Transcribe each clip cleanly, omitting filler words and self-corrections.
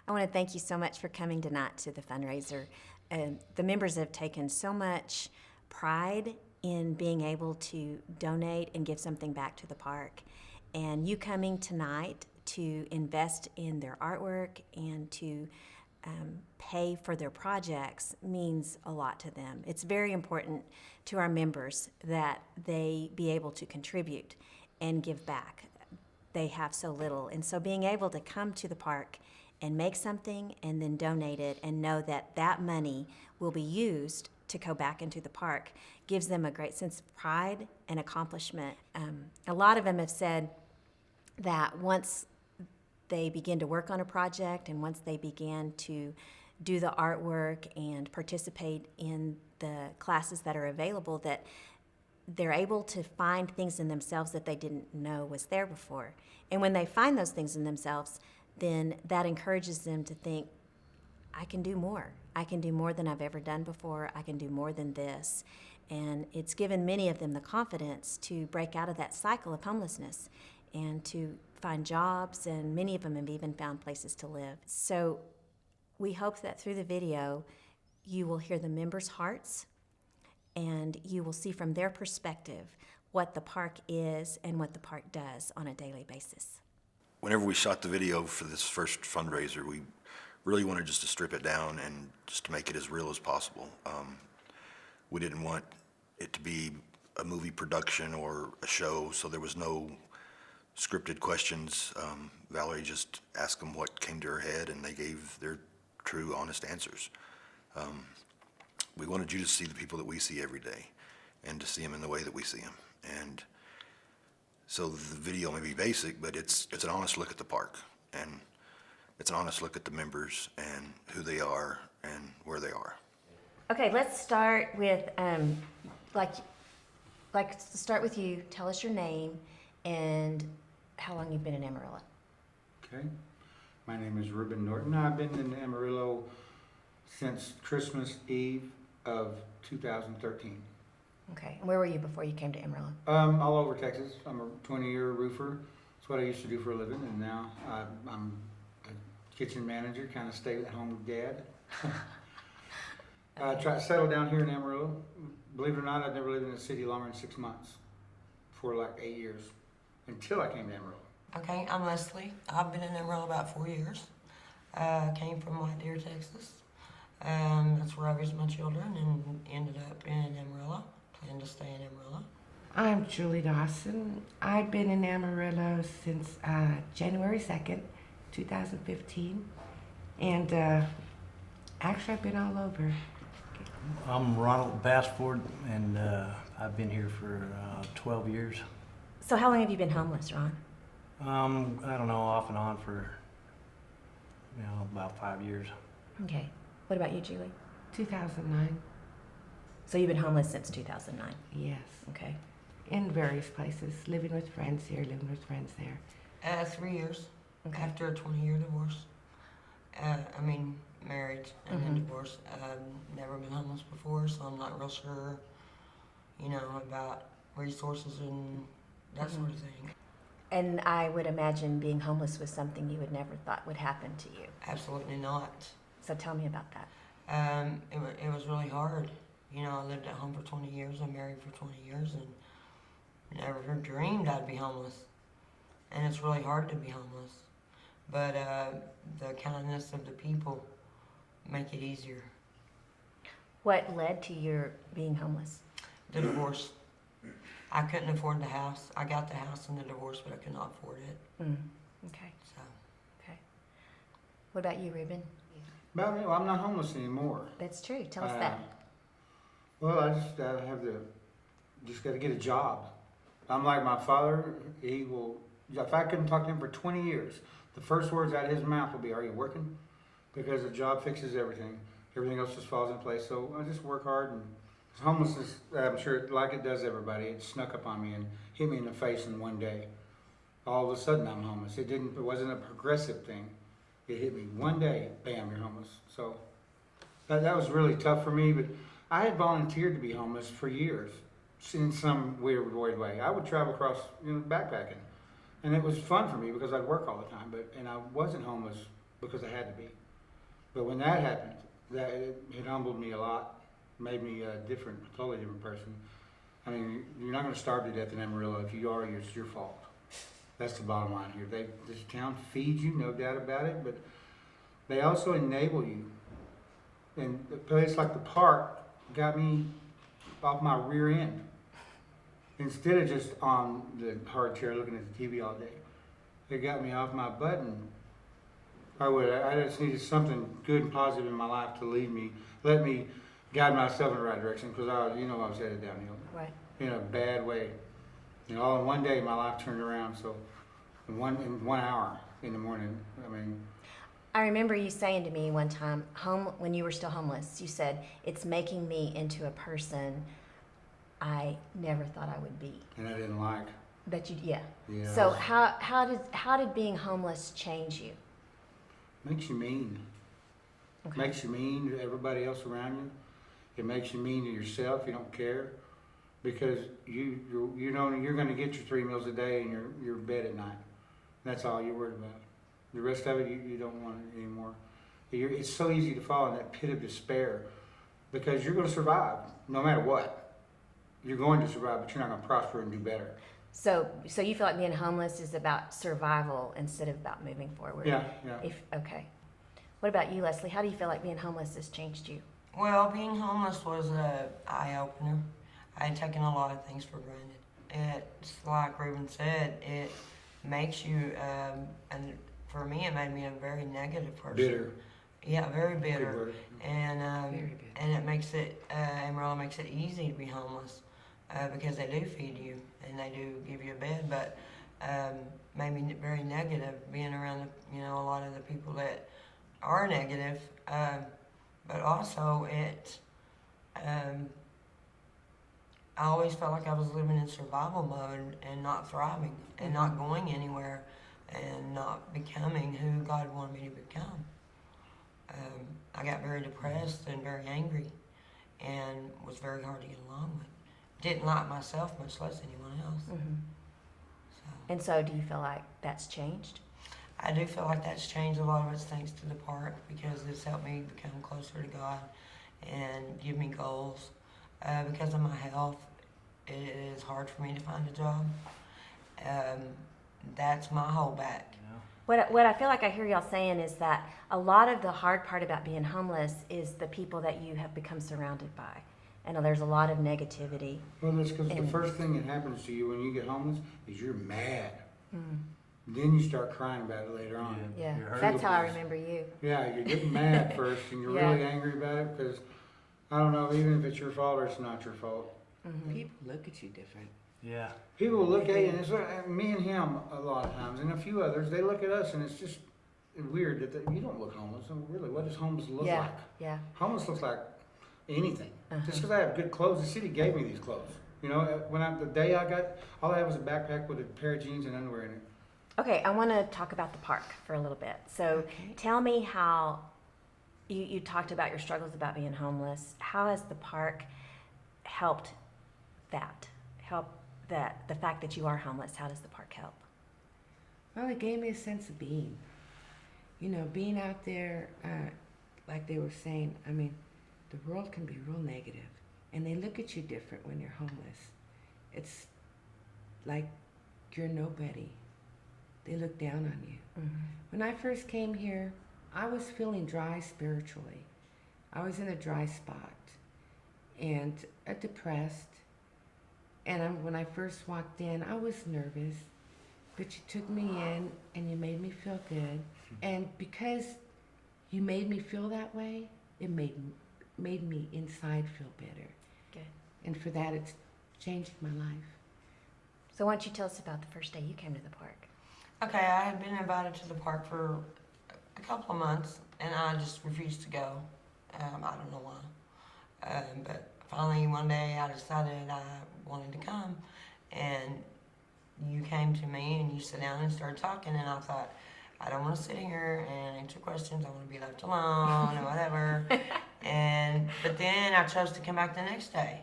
I want to thank you so much for coming tonight to the fundraiser. The members have taken so much pride in being able to donate and give something back to the park. And you coming tonight to invest in their artwork and to pay for their projects means a lot to them. It's very important to our members that they be able to contribute and give back. They have so little, and so being able to come to the park and make something and then donate it and know that that money will be used to go back into the park gives them a great sense of pride and accomplishment. A lot of them have said that once they begin to work on a project and once they began to do the artwork and participate in the classes that are available, that they're able to find things in themselves that they didn't know was there before. And when they find those things in themselves, then that encourages them to think, I can do more. I can do more than I've ever done before. I can do more than this. And it's given many of them the confidence to break out of that cycle of homelessness and to find jobs, and many of them have even found places to live. So we hope that through the video, you will hear the members' hearts and you will see from their perspective what the park is and what the park does on a daily basis. Whenever we shot the video for this first fundraiser, we really wanted just to strip it down and just to make it as real as possible. We didn't want it to be a movie production or a show, so there was no scripted questions. Valerie just asked them what came to her head, and they gave their true, honest answers. We wanted you to see the people that we see every day and to see them in the way that we see them. And so the video may be basic, but it's an honest look at the park, and it's an honest look at the members and who they are and where they are. Okay, let's start with, start with you. Tell us your name and how long you've been in Amarillo. Okay, my name is Reuben Norton. I've been in Amarillo since Christmas Eve of 2013. Okay, and where were you before you came to Amarillo? All over Texas. I'm a 20-year roofer. That's what I used to do for a living, and now I'm a kitchen manager, kind of stay at home dad. I try to settle down here in Amarillo. Believe it or not, I've never lived in a city longer than 6 months for like 8 years until I came to Amarillo. Okay, I'm Leslie. I've been in Amarillo about 4 years. Came from White Deer, Texas. That's where I raised my children and ended up in Amarillo. Plan to stay in Amarillo. I'm Julie Dawson. I've been in Amarillo since January 2nd, 2015. And actually, I've been all over. I'm Ronald Bassford, and I've been here for 12 years. So how long have you been homeless, Ron? I don't know, off and on for, about 5 years. Okay. What about you, Julie? 2009. So you've been homeless since 2009? Yes. Okay. In various places, living with friends here, living with friends there. 3 years. Okay. After a 20-year divorce. Marriage and then divorce. Never been homeless before, so I'm not real sure, about resources and that sort of thing. And I would imagine being homeless was something you would never thought would happen to you. Absolutely not. So tell me about that. It was really hard. I lived at home for 20 years. I'm married for 20 years and never dreamed I'd be homeless. And it's really hard to be homeless. But the kindness of the people make it easier. What led to your being homeless? The divorce. I couldn't afford the house. I got the house in the divorce, but I could not afford it. Okay. So. Okay. What about you, Reuben? About me, well, I'm not homeless anymore. That's true. Tell us that. Well, I just got to get a job. I'm like my father. If I couldn't talk to him for 20 years, the first words out of his mouth will be, "Are you working?" Because a job fixes everything. Everything else just falls in place. So I just work hard, and homelessness, I'm sure, like it does everybody, it snuck up on me and hit me in the face in one day. All of a sudden, I'm homeless. It wasn't a progressive thing. It hit me one day, bam, you're homeless. So that was really tough for me, but I had volunteered to be homeless for years in some weird way. I would travel across, backpacking, and it was fun for me because I'd work all the time, and I wasn't homeless because I had to be. But when that happened, it humbled me a lot, made me a totally different person. I mean, you're not going to starve to death in Amarillo. If you are, it's your fault. That's the bottom line here. This town feeds you, no doubt about it, but they also enable you. And a place like the park got me off my rear end. Instead of just on the hard chair looking at the TV all day, it got me off my butt. And I just needed something good and positive in my life to let me guide myself in the right direction, because I was headed downhill. Right. In a bad way. All in one day, my life turned around. So, in 1 hour in the morning, I mean. I remember you saying to me one time, when you were still homeless, you said, "It's making me into a person I never thought I would be." And I didn't like. Yeah. Yeah. So how did being homeless change you? Makes you mean. Okay. Makes you mean to everybody else around you. It makes you mean to yourself. You don't care, because you know you're going to get your 3 meals a day and your bed at night. That's all you're worried about. The rest of it, you don't want it anymore. It's so easy to fall in that pit of despair, because you're going to survive no matter what. You're going to survive, but you're not going to prosper and do better. So you feel like being homeless is about survival instead of about moving forward? Yeah. Okay. What about you, Leslie? How do you feel like being homeless has changed you? Well, being homeless was an eye-opener. I had taken a lot of things for granted. It's like Ruben said, it makes you, and for me, it made me a very negative person. Bitter. Yeah, very Good bitter. word. And Very bitter. and it makes it, Amarillo makes it easy to be homeless, because they do feed you and they do give you a bed, but made me very negative being around a lot of the people that are negative. But also I always felt like I was living in survival mode and not thriving and not going anywhere and not becoming who God wanted me to become. I got very depressed and very angry and was very hard to get along with. Didn't like myself, much less anyone else. Mm-hmm. So And so do you feel like that's changed? I do feel like that's changed. A lot of it's thanks to the park, because it's helped me become closer to God and give me goals. Because of my health, it is hard for me to find a job. That's my holdback. What I feel like I hear y'all saying is that a lot of the hard part about being homeless is the people that you have become surrounded by. And there's a lot of negativity. Well, that's because the And- first thing that happens to you when you get homeless is you're mad. Mm. Then you start crying about it later on. Yeah, You're hurt. that's how I remember you. Yeah, you're getting mad first, and you're Yeah. really angry about it, because I don't know, even if it's your fault or it's not your fault. Mm-hmm. People look at you different. Yeah. People will look at you, and it's me and him a lot of times, and a few others. They look at us, and it's just weird that you don't look homeless. And really, what does homeless look Yeah, like? yeah. Homeless looks like anything. Uh-huh. Just because I have good clothes, the city gave me these clothes. The day I got, all I had was a backpack with a pair of jeans and underwear in it. Okay, I want to talk about the park for a little bit. So Okay. tell me how you talked about your struggles about being homeless. How has the park helped that? The fact that you are homeless, how does the park help? Well, it gave me a sense of being. Being out there, like they were saying, I mean, the world can be real negative, and they look at you different when you're homeless. It's like you're nobody. They look down on you. Mm-hmm. When I first came here, I was feeling dry spiritually. I was in a dry spot and depressed. And when I first walked in, I was nervous, but you took me in and you made me feel good. And because you made me feel that way, it made me inside feel better. Good. And for that, it's changed my life. So why don't you tell us about the first day you came to the park? Okay, I had been invited to the park for a couple of months, and I just refused to go. I don't know why. But finally, one day, I decided I wanted to come, and you came to me, and you sat down and started talking, and I thought, I don't want to sit here and answer questions. I want to be left alone or whatever. But then I chose to come back the next day.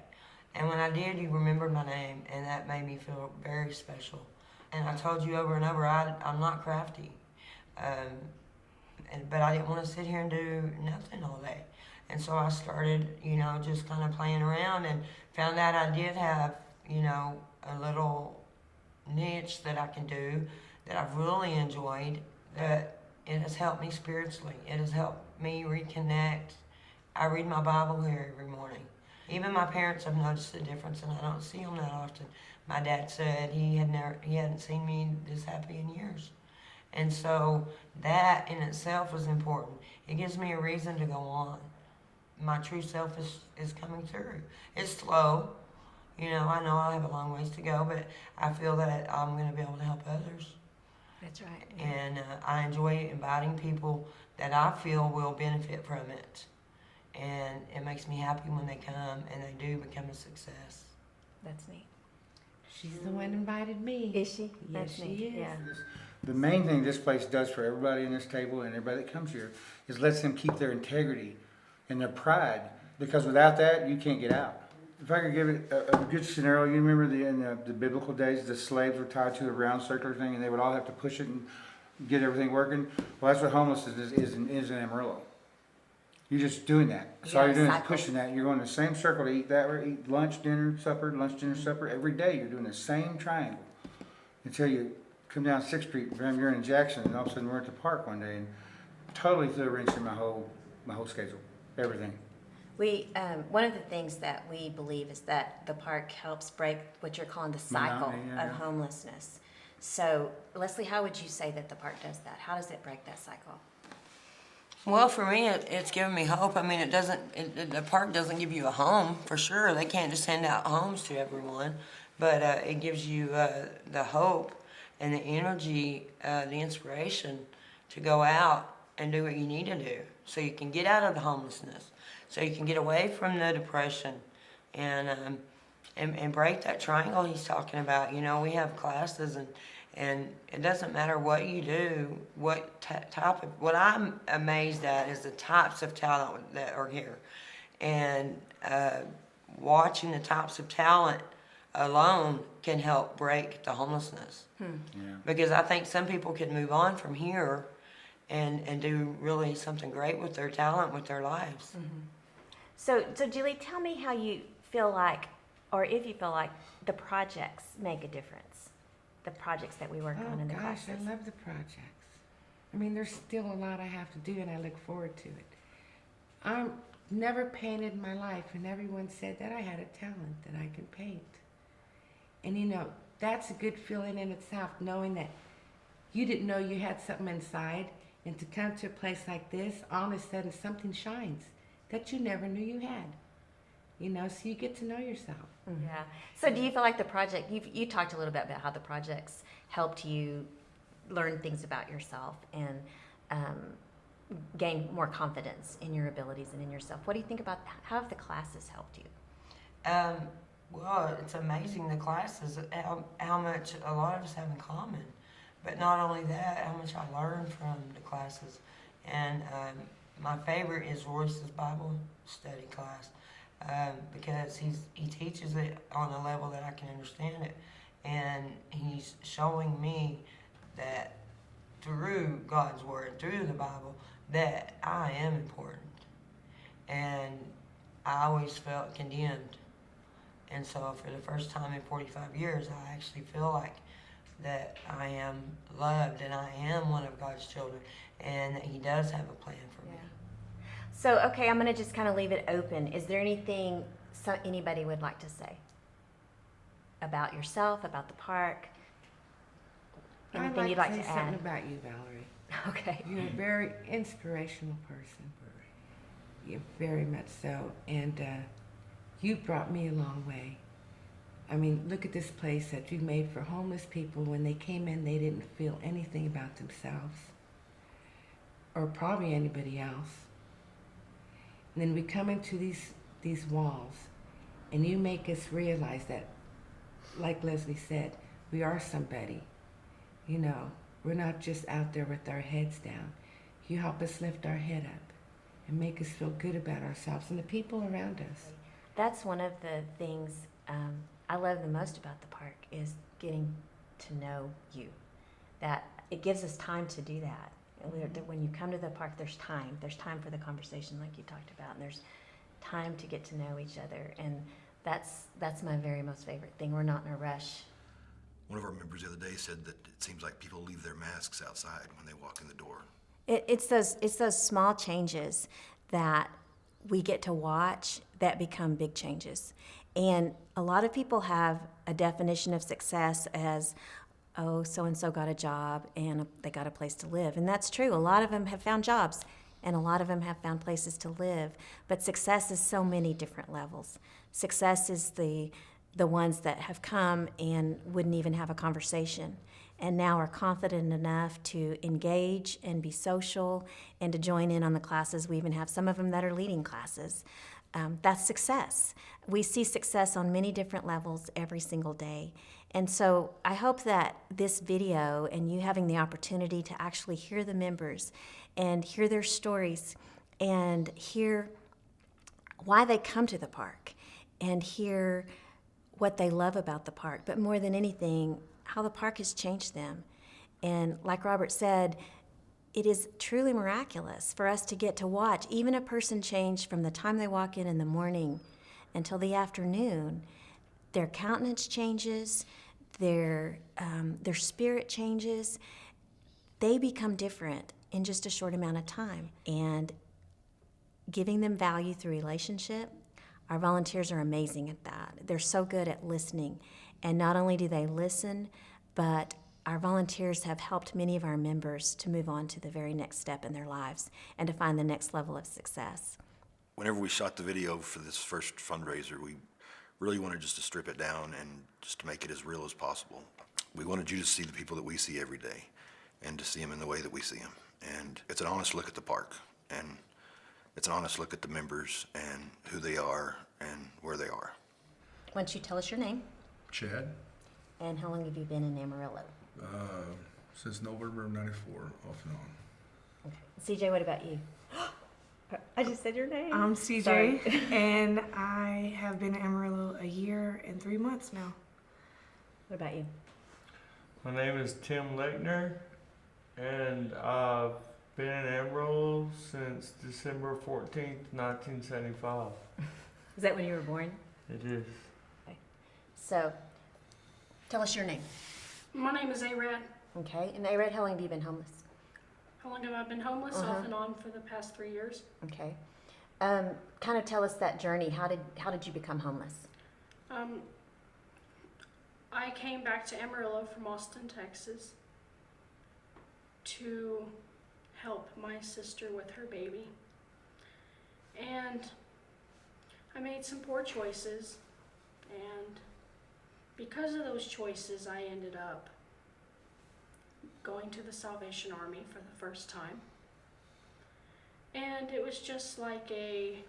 And when I did, you remembered my name, and that made me feel very special. And I told you over and over, I'm not crafty. but I didn't want to sit here and do nothing all day. And so I started, you know, just kind of playing around and found out I did have, you know, a little niche that I can do that I've really enjoyed, that it has helped me spiritually. It has helped me reconnect. I read my Bible here every morning. Even my parents have noticed the difference, and I don't see them that often. My dad said he hadn't seen me this happy in years. And so that in itself was important. It gives me a reason to go on. My true self is coming through. It's slow. You know I have a long ways to go, but I feel that I'm going to be able to help others. That's right. And I enjoy inviting people that I feel will benefit from it. And it makes me happy when they come and they do become a success. That's neat. She's the one invited me. Is she? Yes, That's she neat. is. Yeah. The main thing this place does for everybody in this table and everybody that comes here is lets them keep their integrity and their pride, because without that, you can't get out. If I could give it a good scenario, you remember in the biblical days, the slaves were tied to a round circular thing and they would all have to push it and get everything working? Well, that's what homelessness is in Amarillo. You're just doing that. So all you're doing is Cycle. pushing that. You're going in the same circle to eat lunch, dinner, supper, supper. Every day you're doing the same triangle until you come down 6th Street, and you're in Jackson, and all of a sudden we're at the park one day and totally threw a wrench in my whole schedule, everything. We one of the things that we believe is that the park helps break what you're calling the cycle Monotony, yeah. of homelessness. So, Leslie, how would you say that the park does that? How does it break that cycle? Well, for me, it's given me hope. I mean, the park doesn't give you a home, for sure. They can't just send out homes to everyone. But it gives you the hope and the energy, the inspiration to go out and do what you need to do so you can get out of the homelessness, so you can get away from the depression and break that triangle he's talking about. You know, we have classes and it doesn't matter what you do, what type of, what I'm amazed at is the types of talent that are here. And watching the types of talent alone can help break the homelessness. Yeah. Because I think some people can move on from here and do really something great with their talent, with their lives. So Julie, tell me how you feel like, or if you feel like the projects make a difference. The projects that we work on in the gosh, classes. I love the projects. I mean, there's still a lot I have to do, and I look forward to it. I'm never painted in my life, and everyone said that I had a talent, that I can paint. And you know, that's a good feeling in itself, knowing that you didn't know you had something inside, and to come to a place like this, all of a sudden something shines that you never knew you had. You know, so you get to know yourself. Yeah. So do you feel like the project, you talked a little bit about how the projects helped you learn things about yourself and gain more confidence in your abilities and in yourself. What do you think about, how have the classes helped you? Well, it's amazing, the classes, how much a lot of us have in common. But not only that, how much I learned from the classes. And my favorite is Royce's Bible study class. Because he teaches it on a level that I can understand it, and he's showing me that through God's Word, through the Bible, that I am important, and I always felt condemned. And so for the first time in 45 years, I actually feel like that I am loved and I am one of God's children, and that he does have a plan for me. So, okay, I'm going to just kind of leave it open. Is there anything anybody would like to say about yourself, about the park? Anything I'd like you'd like to to say add? something about you, Valerie. Okay. You're a very inspirational person. You're very much so. And you've brought me a long way. I mean, look at this place that you made for homeless people. When they came in, they didn't feel anything about themselves, or probably anybody else. And then we come into these walls, and you make us realize that, like Leslie said, we are somebody. You know, we're not just out there with our heads down. You help us lift our head up and make us feel good about ourselves and the people around us. That's one of the things I love the most about the park, is getting to know you. That it gives us time to do that. That when you come to the park, there's time. There's time for the conversation like you talked about, and there's time to get to know each other. And that's my very most favorite thing. We're not in a rush. One of our members the other day said that it seems like people leave their masks outside when they walk in the door. It's those small changes that we get to watch that become big changes. And a lot of people have a definition of success as, oh, so-and-so got a job and they got a place to live. And that's true. A lot of them have found jobs and a lot of them have found places to live. But success is so many different levels. Success is the ones that have come and wouldn't even have a conversation and now are confident enough to engage and be social and to join in on the classes. We even have some of them that are leading classes. That's success. We see success on many different levels every single day. And so I hope that this video and you having the opportunity to actually hear the members and hear their stories and hear why they come to the park and hear what they love about the park, but more than anything, how the park has changed them. And like Robert said, it is truly miraculous for us to get to watch even a person change from the time they walk in the morning until the afternoon. Their countenance changes, their spirit changes. They become different in just a short amount of time. And giving them value through relationship, our volunteers are amazing at that. They're so good at listening. And not only do they listen, but our volunteers have helped many of our members to move on to the very next step in their lives and to find the next level of success. Whenever we shot the video for this first fundraiser, we really wanted just to strip it down and just to make it as real as possible. We wanted you to see the people that we see every day and to see them in the way that we see them. And it's an honest look at the park, and it's an honest look at the members and who they are and where they are. Why don't you tell us your name Chad, and how long have you been in Amarillo? since November of '94, off and on. Okay. CJ, what about you? I just said your name. I'm CJ, Sorry. and I have been in Amarillo a year and 3 months now. What about you? My name is Tim Lechner, and I've been in Amarillo since December 14th, 1975. Is that when you were born? It is. So, tell us your name. My name is A-Rad. Okay. And Arad, how long have you been homeless? How long have I been homeless? Off and on for the past 3 years. Okay. Kind of tell us that journey. How did you become homeless? I came back to Amarillo from Austin, Texas to help my sister with her baby. And I made some poor choices, and because of those choices, I ended up going to the Salvation Army for the first time. And it was just like a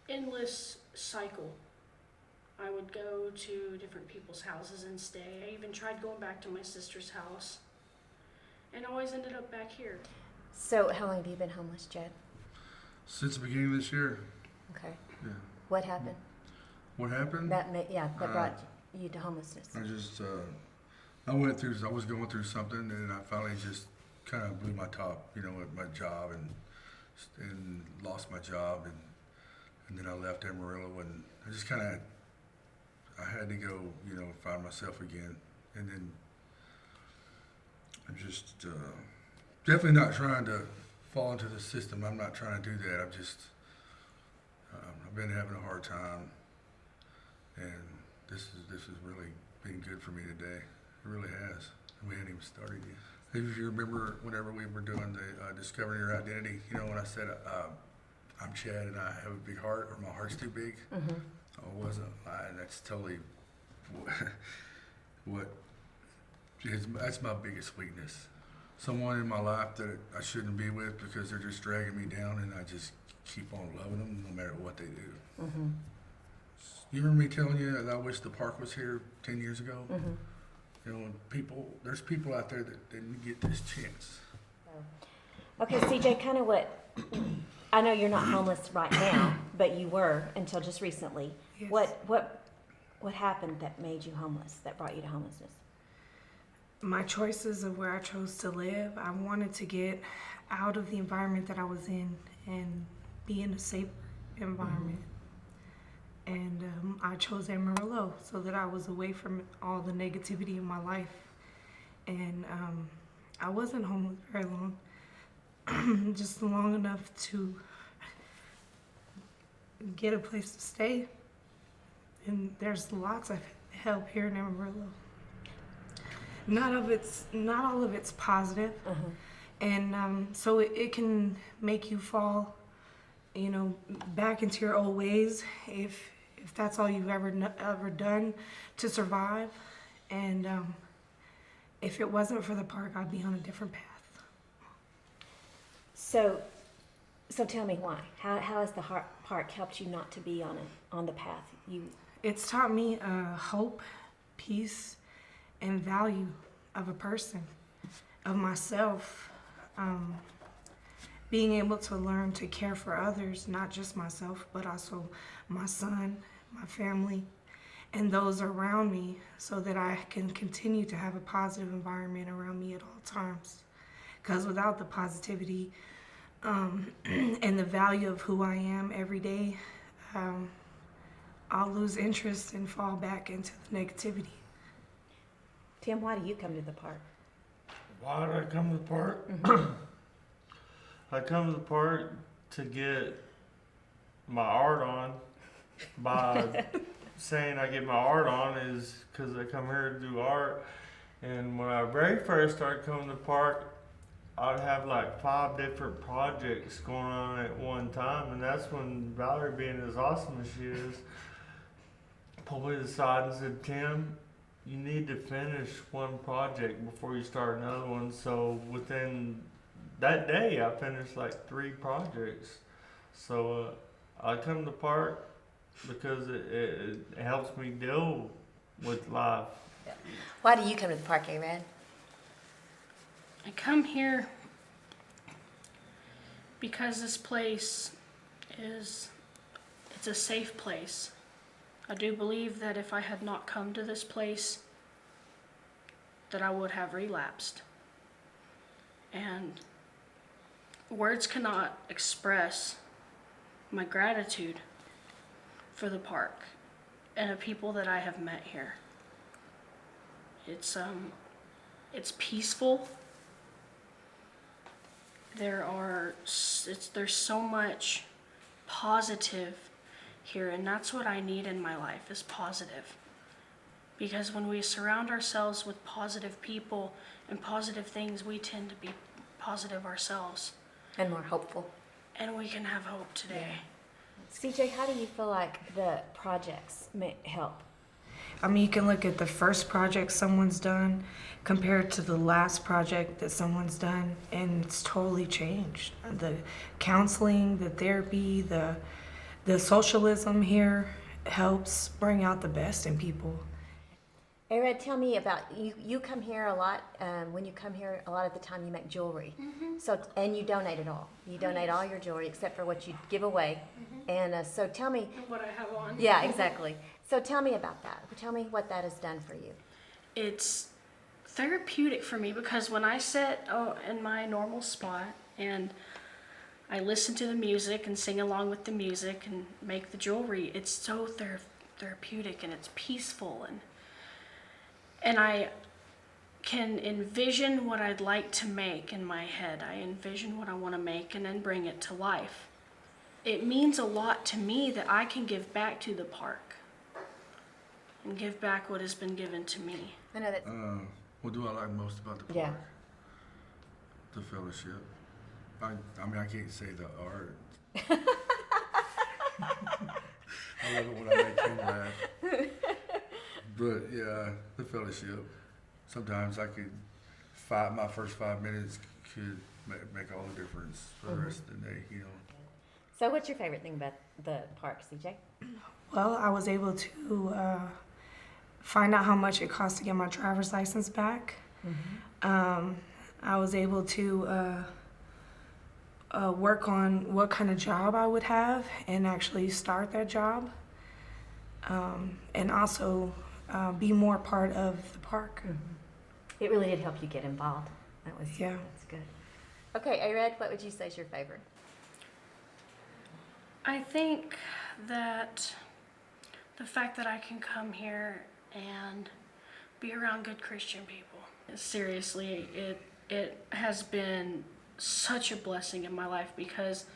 endless cycle. I would go to different people's houses and stay. I even tried going back to my sister's house and always ended up back here. So, how long have you been homeless, Jed? Since the beginning of this year. Okay. Yeah. What happened? What happened? That brought you to homelessness. I just, I was going through something, and I finally just kind of blew my top, at my job, and lost my job, and then I left Amarillo, and I just kind of, I had to go, find myself again, and then I'm just definitely not trying to fall into the system. I'm not trying to do that. I've been having a hard time, and this has really been good for me today. It really has. And we hadn't even started yet. If you remember, whenever we were doing the Discovering Your Identity, when I said I'm Chad and I have a big heart, or my heart's too big, I wasn't. That's totally that's my biggest weakness. Someone in my life that I shouldn't be with because they're just dragging me down, and I just keep on loving them no matter what they do. Mm-hmm. You remember me telling you that I wish the park was here 10 years ago? Mm-hmm. There's people out there that didn't get this chance. Okay, CJ, kind of I know you're not homeless right now, but you were until just recently. Yes. What happened that made you homeless, that brought you to homelessness? my choices of where I chose to live, I wanted to get out of the environment that I was in and be in a safe environment. And I chose Amarillo so that I was away from all the negativity in my life. And I wasn't homeless very long, just long enough to get a place to stay. And there's lots of help here in Amarillo. Not all of it's positive. And so it can make you fall, back into your old ways if that's all you've ever done to survive. And if it wasn't for the park, I'd be on a different path. So tell me why. How has the park helped you not to be on the path you? It's taught me hope, peace, and value of a person, of myself. Being able to learn to care for others, not just myself, but also my son, my family, and those around me, so that I can continue to have a positive environment around me at all times. Because without the positivity and the value of who I am every day, I'll lose interest and fall back into the negativity. Tim, why do you come to the park? Why did I come to the park? I come to the park to get my art on. By saying I get my art on is because I come here to do art. And when I very first started coming to the park, I'd have like 5 different projects going on at one time. And that's when Valerie, being as awesome as she is, pulled me aside and said, Tim, you need to finish one project before you start another one. So within that day, I finished like 3 projects. So I come to the park because it helps me deal with life. Why do you come to the park, A-Rad? I come here because this place it's a safe place. I do believe that if I had not come to this place, that I would have relapsed. And words cannot express my gratitude for the park and the people that I have met here. It's peaceful. There's so much positive here, and that's what I need in my life, is positive. Because when we surround ourselves with positive people and positive things, we tend to be positive ourselves. And more hopeful. And we can have hope today. CJ, how do you feel like the projects may help? I mean, you can look at the first project someone's done compared to the last project that someone's done, and it's totally changed. The counseling, the therapy, the socialism here helps bring out the best in people. A-Rad, tell me about, you come here a lot. When you come here, a lot of the time you make jewelry. So, and you donate it all. You donate all your jewelry except for what you give away. And so tell me. What I have on. Yeah, exactly. So tell me about that. Tell me what that has done for you. It's therapeutic for me because when I sit in my normal spot and I listen to the music and sing along with the music and make the jewelry, it's so therapeutic and it's peaceful, and I can envision what I'd like to make in my head. I envision what I want to make and then bring it to life. It means a lot to me that I can give back to the park and give back what has been given to me. I know that. What do I like most about the park? Yeah. The fellowship. I mean, I can't say the art. I love it when I make him laugh. But yeah, the fellowship. Sometimes I could my first 5 minutes could make all the difference for the rest of the day, So what's your favorite thing about the park, CJ? Well, I was able to find out how much it cost to get my driver's license back. I was able to work on what kind of job I would have and actually start that job. And also be more part of the park. it really did help you get involved. Yeah. That's good. Okay, A-Red, what would you say is your favorite? I think that the fact that I can come here and be around good Christian people. Seriously, it has been such a blessing in my life because,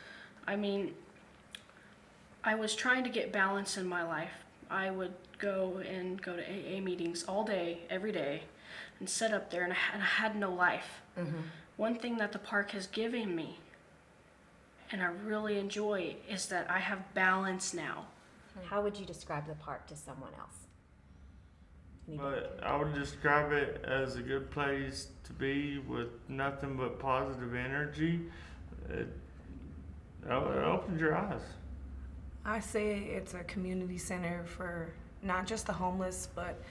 I mean, I was trying to get balance in my life. I would go to AA meetings all day, every day, and sit up there, and I had no life. Mm-hmm. One thing that the park has given me, and I really enjoy, is that I have balance now. How would you describe the park to someone else? But I would describe it as a good place to be with nothing but positive energy. It opens your eyes. I say it's a community center for not just the homeless, but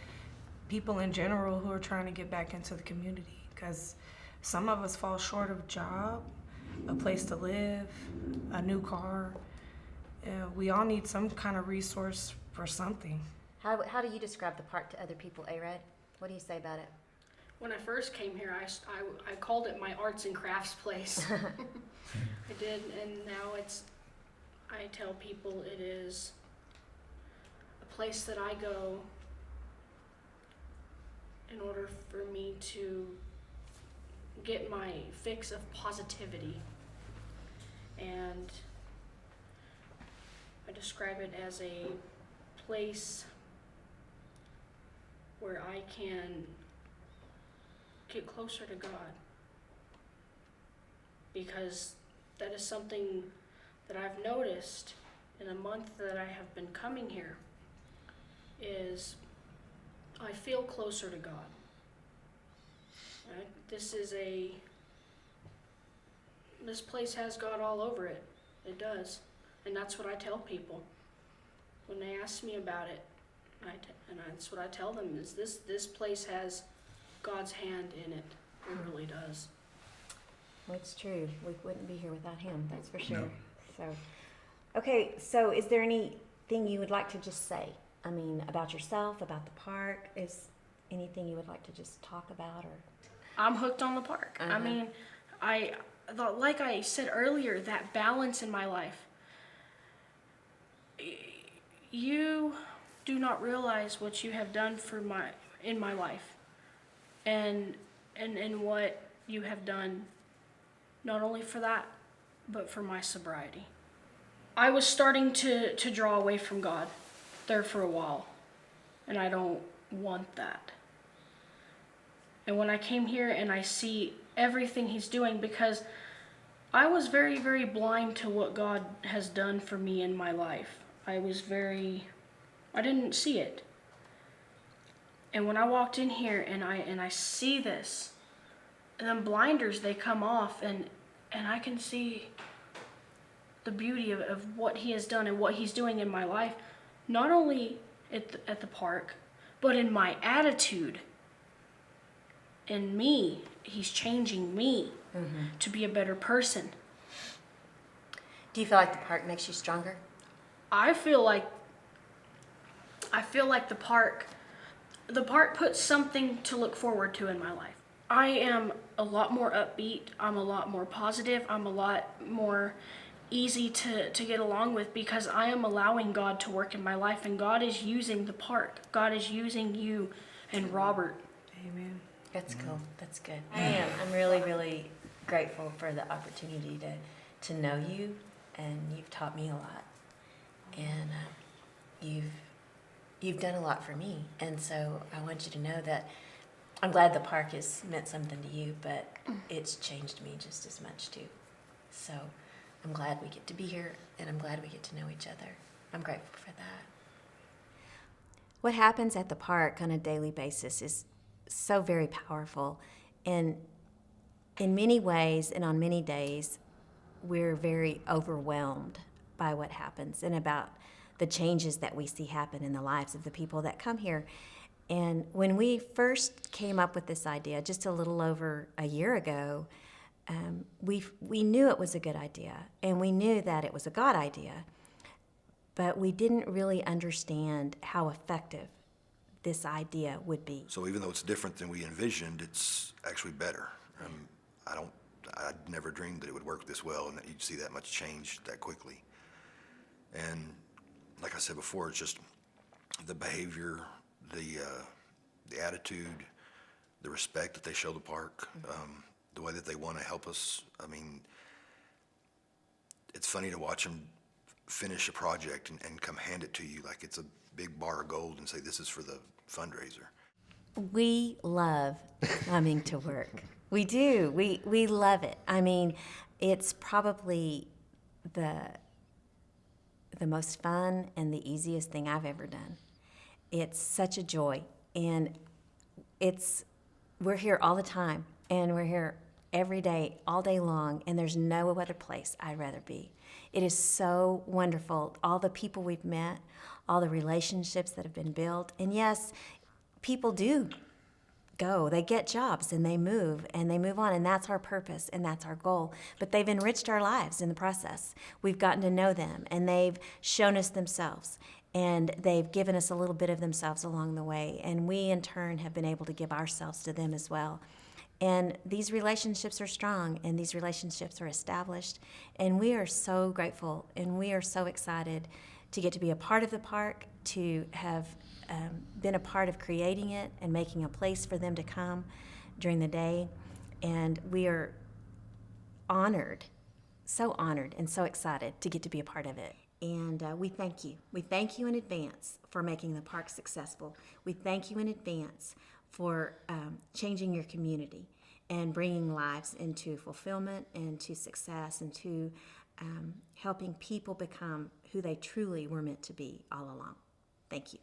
people in general who are trying to get back into the community. Because some of us fall short of a job, a place to live, a new car. We all need some kind of resource for something. How do you describe the park to other people, A-Red? What do you say about it? When I first came here, I called it my arts and crafts place. I did, and now I tell people it is a place that I go in order for me to get my fix of positivity. And I describe it as a place where I can get closer to God, because that is something that I've noticed in a month that I have been coming here, is I feel closer to God. Right? This place has God all over it. It does. And that's what I tell people when they ask me about it. That's what I tell them, is this place has God's hand in it. It really does. Well, it's true. We wouldn't be here without him, that's for sure. No. So, okay, so is there anything you would like to just say? I mean, about yourself, about the park? Is anything you would like to just talk about? Or I'm hooked on the park. I mean, like I said earlier, that balance in my life. You do not realize what you have done in my life, and what you have done, not only for that, but for my sobriety. I was starting to draw away from God there for a while, and I don't want that. And when I came here and I see everything He's doing, because I was very, very blind to what God has done for me in my life. I didn't see it. And when I walked in here and I see this, and then blinders, they come off, and I can see the beauty of what He has done and what He's doing in my life, not only at the park, but in my attitude. In me, He's changing me to be a better person. do you feel like the park makes you stronger? I feel like the park puts something to look forward to in my life. I am a lot more upbeat. I'm a lot more positive. I'm a lot more easy to get along with, because I am allowing God to work in my life, and God is using the park. God is using you and Robert. Amen. That's cool. That's good. I am. I'm really, really grateful for the opportunity to know you, and you've taught me a lot, and you've done a lot for me. And so I want you to know that I'm glad the park has meant something to you, but it's changed me just as much too. So I'm glad we get to be here, and I'm glad we get to know each other. I'm grateful for that. What happens at the park on a daily basis is so very powerful. And in many ways and on many days, we're very overwhelmed by what happens and about the changes that we see happen in the lives of the people that come here. And when we first came up with this idea just a little over a year ago, we knew it was a good idea, and we knew that it was a God idea, but we didn't really understand how effective this idea would be. So even though it's different than we envisioned, it's actually better. I'd never dreamed that it would work this well and that you'd see that much change that quickly. And like I said before, it's just the behavior, the attitude, the respect that they show the park, the way that they want to help us. I mean, it's funny to watch them finish a project and come hand it to you like it's a big bar of gold and say, this is for the fundraiser. We love coming to work. We do. We love it. I mean, it's probably the most fun and the easiest thing I've ever done. It's such a joy, and we're here all the time, and we're here every day, all day long, and there's no other place I'd rather be. It is so wonderful, all the people we've met, all the relationships that have been built, and yes, people do go, they get jobs, and they move on, and that's our purpose, and that's our goal. But they've enriched our lives in the process. We've gotten to know them, and they've shown us themselves, and they've given us a little bit of themselves along the way, and we in turn have been able to give ourselves to them as well. And these relationships are strong, and these relationships are established, and we are so grateful, and we are so excited to get to be a part of the park, to have been a part of creating it and making a place for them to come during the day. And we are honored, so honored and so excited to get to be a part of it. And we thank you. We thank you in advance for making the park successful. We thank you in advance for changing your community and bringing lives into fulfillment and to success and to helping people become who they truly were meant to be all along. Thank you.